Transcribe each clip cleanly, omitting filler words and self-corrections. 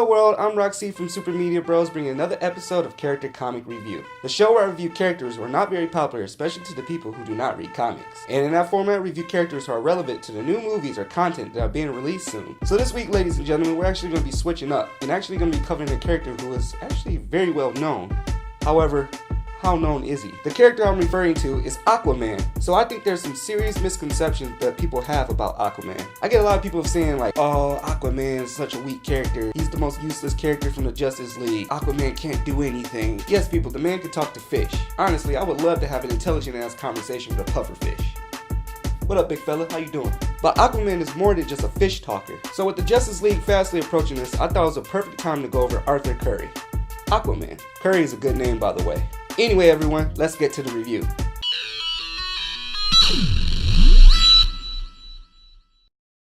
Hello world, I'm Roxy from Super Media Bros, bringing another episode of Character Comic Review. The show where I review characters who are not very popular, especially to the people who do not read comics. And in that format, I review characters who are relevant to the new movies or content that are being released soon. So this week, ladies and gentlemen, we're actually going to be switching up and actually going to be covering a character who is actually very well known. However, how known is he? The character I'm referring to is Aquaman. So I think there's some serious misconceptions that people have about Aquaman. I get a lot of people saying like, oh, Aquaman is such a weak character. He's the most useless character from the Justice League. Aquaman can't do anything. Yes, people, the man can talk to fish. Honestly, I would love to have an intelligent ass conversation with a pufferfish. What up, big fella? How you doing? But Aquaman is more than just a fish talker. So with the Justice League fastly approaching us, I thought it was a perfect time to go over Arthur Curry. Aquaman. Curry is a good name, by the way. Anyway, everyone, let's get to the review.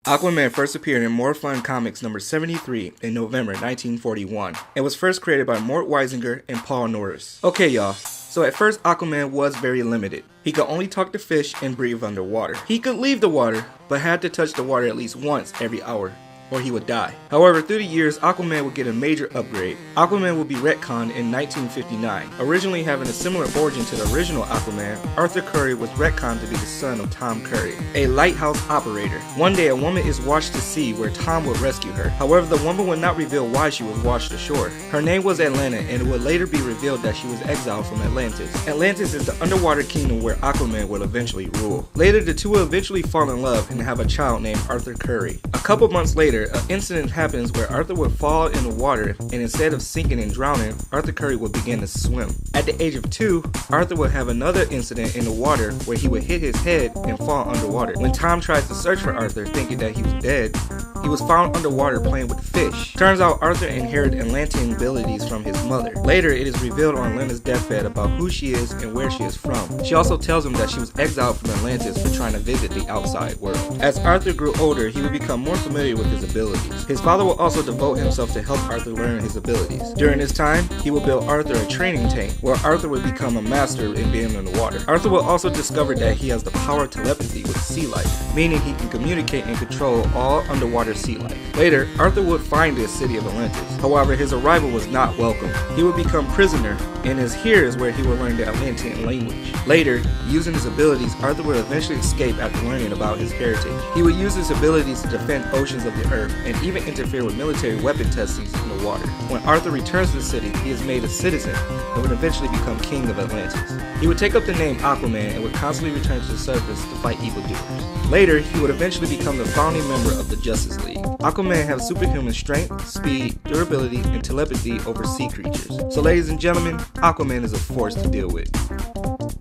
Aquaman first appeared in More Fun Comics number 73 in November 1941 and was first created by Mort Weisinger and Paul Norris. Okay, y'all. So at first, Aquaman was very limited. He could only talk to fish and breathe underwater. He could leave the water, but had to touch the water at least once every hour, or he would die. However, through the years, Aquaman would get a major upgrade. Aquaman would be retconned in 1959. Originally having a similar origin to the original Aquaman, Arthur Curry was retconned to be the son of Tom Curry, a lighthouse operator. One day, a woman is washed to sea where Tom would rescue her. However, the woman would not reveal why she was washed ashore. Her name was Atlanta, and it would later be revealed that she was exiled from Atlantis. Atlantis is the underwater kingdom where Aquaman will eventually rule. Later, the two will eventually fall in love and have a child named Arthur Curry. A couple months later, an incident happens where Arthur would fall in the water, and instead of sinking and drowning, Arthur Curry would begin to swim. At the age of 2, Arthur would have another incident in the water where he would hit his head and fall underwater. When Tom tries to search for Arthur, thinking that he was dead, he was found underwater playing with fish. Turns out Arthur inherited Atlantean abilities from his mother. Later, it is revealed on Atlanta's deathbed about who she is and where she is from. She also tells him that she was exiled from Atlantis for trying to visit the outside world. As Arthur grew older, he would become more familiar with his abilities. His father will also devote himself to help Arthur learn his abilities. During this time, he will build Arthur a training tank where Arthur would become a master in being in the water. Arthur will also discover that he has the power of telepathy with sea life, meaning he can communicate and control all underwater sea life. Later, Arthur would find the city of Atlantis. However, his arrival was not welcome. He would become prisoner, and here is where he would learn the Atlantean language. Later, using his abilities, Arthur would eventually escape after learning about his heritage. He would use his abilities to defend oceans of the earth and even interfere with military weapon testings in the water. When Arthur returns to the city, he is made a citizen and would eventually become king of Atlantis. He would take up the name Aquaman and would constantly return to the surface to fight evildoers. Later, he would eventually become the founding member of the Justice League. Aquaman has superhuman strength, speed, durability, and telepathy over sea creatures. So ladies and gentlemen, Aquaman is a force to deal with.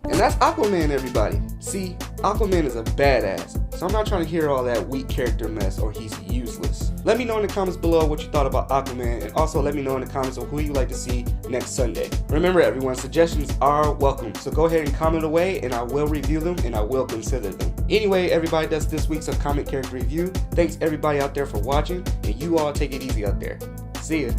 And that's Aquaman, everybody. See, Aquaman is a badass, so I'm not trying to hear all that weak character mess or he's useless. Let me know in the comments below what you thought about Aquaman, and also let me know in the comments of who you'd like to see next Sunday. Remember everyone, suggestions are welcome, so go ahead and comment away and I will review them and I will consider them. Anyway, everybody, that's this week's Comic Character Review. Thanks everybody out there for watching, and you all take it easy out there. See ya.